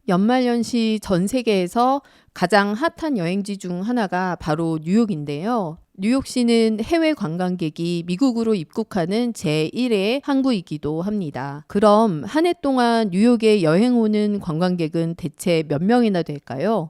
연말연시 전 세계에서 가장 핫한 여행지 중 하나가 바로 뉴욕인데요. 뉴욕시는 해외 관광객이 미국으로 입국하는 제1의 항구이기도 합니다. 그럼 한 해 동안 뉴욕에 여행 오는 관광객은 대체 몇 명이나 될까요?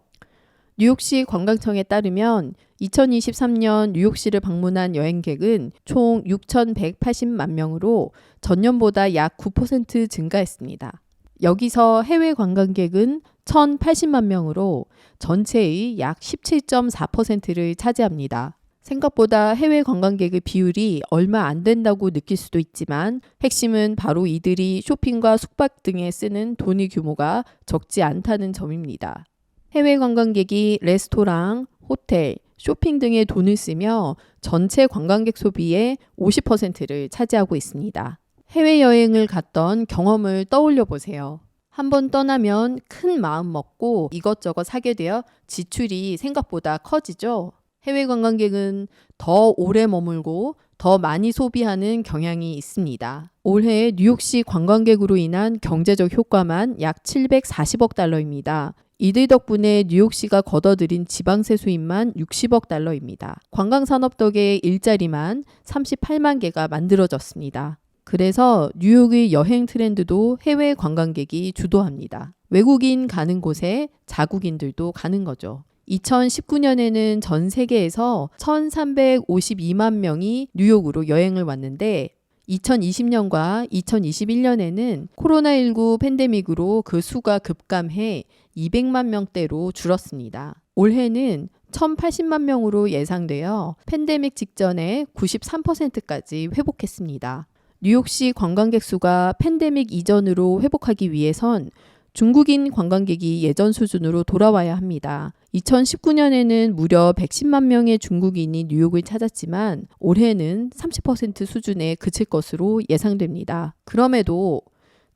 뉴욕시 관광청에 따르면 2023년 뉴욕시를 방문한 여행객은 총 6,180만 명으로 전년보다 약 9% 증가했습니다. 여기서 해외 관광객은 1,080만 명으로 전체의 약 17.4%를 차지합니다. 생각보다 해외 관광객의 비율이 얼마 안 된다고 느낄 수도 있지만 핵심은 바로 이들이 쇼핑과 숙박 등에 쓰는 돈의 규모가 적지 않다는 점입니다. 해외 관광객이 레스토랑, 호텔, 쇼핑 등에 돈을 쓰며 전체 관광객 소비의 50%를 차지하고 있습니다. 해외여행을 갔던 경험을 떠올려 보세요. 한번 떠나면 큰 마음 먹고 이것저것 사게 되어 지출이 생각보다 커지죠. 해외 관광객은 더 오래 머물고 더 많이 소비하는 경향이 있습니다. 올해 뉴욕시 관광객으로 인한 경제적 효과만 약 740억 달러입니다. 이들 덕분에 뉴욕시가 걷어들인 지방세 수입만 60억 달러입니다. 관광산업 덕에 일자리만 38만 개가 만들어졌습니다. 그래서 뉴욕의 여행 트렌드도 해외 관광객이 주도합니다. 외국인 가는 곳에 자국인들도 가는 거죠. 2019년에는 전 세계에서 1,352만 명이 뉴욕으로 여행을 왔는데 2020년과 2021년에는 코로나19 팬데믹으로 그 수가 급감해 200만 명대로 줄었습니다. 올해는 1,080만 명으로 예상되어 팬데믹 직전의 93%까지 회복했습니다. 뉴욕시 관광객 수가 팬데믹 이전으로 회복하기 위해선 중국인 관광객이 예전 수준으로 돌아와야 합니다. 2019년에는 무려 110만 명의 중국인이 뉴욕을 찾았지만 올해는 30% 수준에 그칠 것으로 예상됩니다. 그럼에도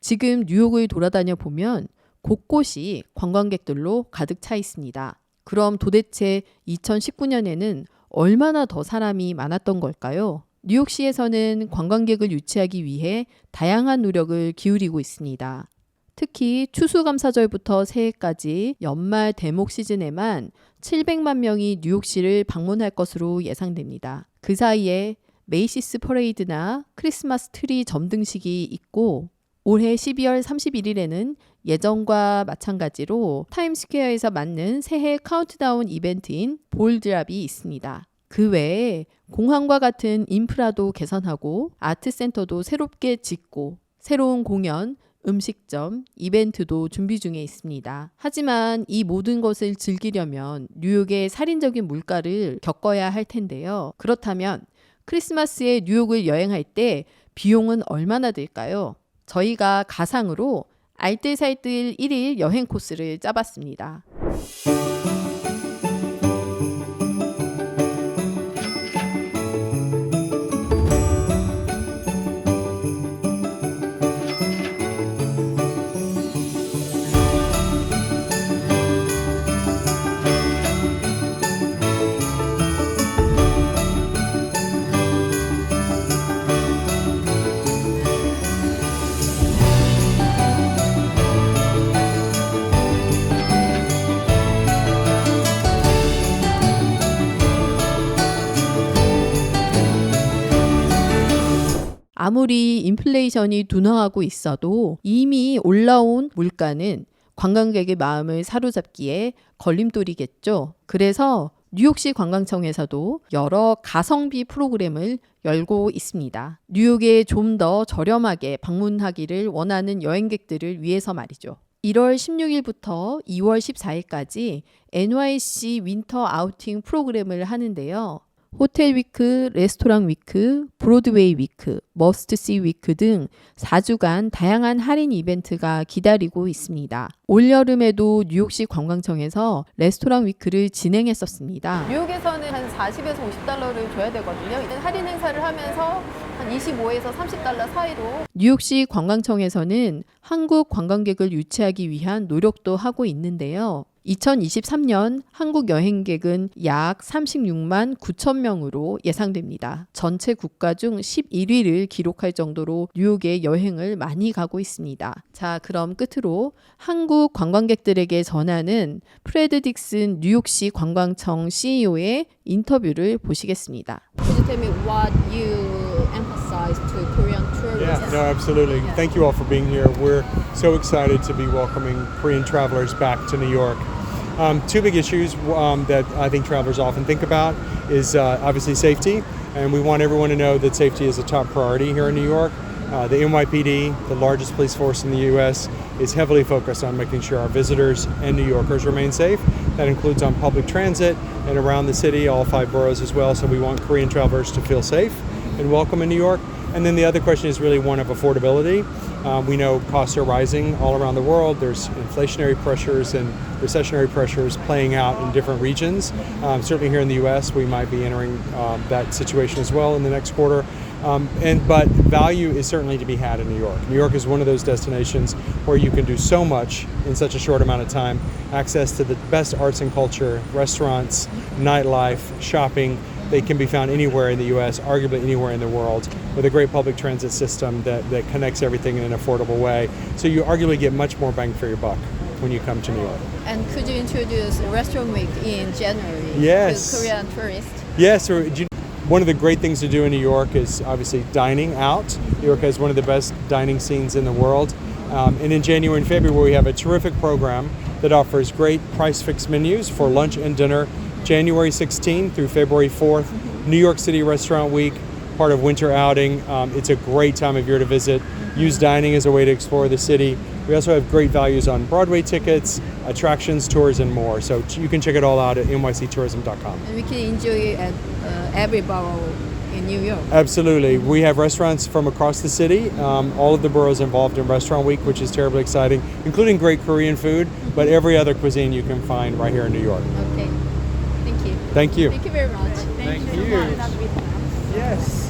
지금 뉴욕을 돌아다녀 보면 곳곳이 관광객들로 가득 차 있습니다. 그럼 도대체 2019년에는 얼마나 더 사람이 많았던 걸까요? 뉴욕시에서는 관광객을 유치하기 위해 다양한 노력을 기울이고 있습니다. 특히 추수감사절부터 새해까지 연말 대목 시즌에만 700만 명이 뉴욕시를 방문할 것으로 예상됩니다. 그 사이에 메이시스 퍼레이드나 크리스마스 트리 점등식이 있고 올해 12월 31일에는 예전과 마찬가지로 타임스퀘어에서 맞는 새해 카운트다운 이벤트인 볼드랍이 있습니다. 그 외에 공항과 같은 인프라도 개선하고 아트센터도 새롭게 짓고 새로운 공연, 음식점, 이벤트도 준비 중에 있습니다. 하지만 이 모든 것을 즐기려면 뉴욕의 살인적인 물가를 겪어야 할 텐데요. 그렇다면 크리스마스에 뉴욕을 여행할 때 비용은 얼마나 들까요? 저희가 가상으로 알뜰살뜰 1일 여행 코스를 짜봤습니다. 아무리 인플레이션이 둔화하고 있어도 이미 올라온 물가는 관광객의 마음을 사로잡기에 걸림돌이겠죠. 그래서 뉴욕시 관광청에서도 여러 가성비 프로그램을 열고 있습니다. 뉴욕에 좀 더 저렴하게 방문하기를 원하는 여행객들을 위해서 말이죠. 1월 16일부터 2월 14일까지 NYC 윈터 아우팅 프로그램을 하는데요. 호텔 위크, 레스토랑 위크, 브로드웨이 위크, 머스트시 위크 등 4주간 다양한 할인 이벤트가 기다리고 있습니다. 올여름에도 뉴욕시 관광청에서 레스토랑 위크를 진행했었습니다. 뉴욕에서는 한 40에서 $50를 줘야 되거든요. 할인 행사를 하면서 한 25에서 30달러 사이로. 뉴욕시 관광청에서는 한국 관광객을 유치하기 위한 노력도 하고 있는데요. 2023년 한국 여행객은 약 36만 9천 명으로 예상됩니다. 전체 국가 중 11위를 기록할 정도로 뉴욕에 여행을 많이 가고 있습니다. 자, 그럼 끝으로 한국 관광객들에게 전하는 프레드 딕슨 뉴욕시 관광청 CEO의 인터뷰를 보시겠습니다. Could you tell me what you emphasize to Korean tourists? Yeah, no, absolutely. Thank you all for being here. We're so excited to be welcoming Korean travelers back to New York. Two big issues that I think travelers often think about is obviously safety, and we want everyone to know that safety is a top priority here in New York. The NYPD, the largest police force in the U.S., is heavily focused on making sure our visitors and New Yorkers remain safe. That includes on public transit and around the city, all 5 boroughs as well. So we want Korean travelers to feel safe and welcome in New York. And then the other question is really one of affordability. We know costs are rising all around the world. There's inflationary pressures and recessionary pressures playing out in different regions. Certainly here in the U.S., we might be entering that situation as well in the next quarter. But value is certainly to be had in New York. New York is one of those destinations where you can do so much in such a short amount of time. Access to the best arts and culture, restaurants, nightlife, shopping. They can be found anywhere in the U.S., arguably anywhere in the world, with a great public transit system that connects everything in an affordable way. So you arguably get much more bang for your buck when you come to New York. And could you introduce Restaurant Week in January Yes. to Korean tourists? Yes, one of the great things to do in New York is obviously dining out. New York has one of the best dining scenes in the world. And in January and February, we have a terrific program that offers great price-fixed menus for lunch and dinner. January 16th through February 4th, New York City Restaurant Week, part of winter outing. It's a great time of year to visit. Use dining as a way to explore the city. We also have great values on Broadway tickets, attractions, tours, and more. So you can check it all out at nyctourism.com. And we can enjoy it at every borough in New York. Absolutely. We have restaurants from across the city, all of the boroughs involved in Restaurant Week, which is terribly exciting, including great Korean food, but every other cuisine you can find right here in New York. Okay. Thank you. Thank you. Thank you very much. Thank you. Yes.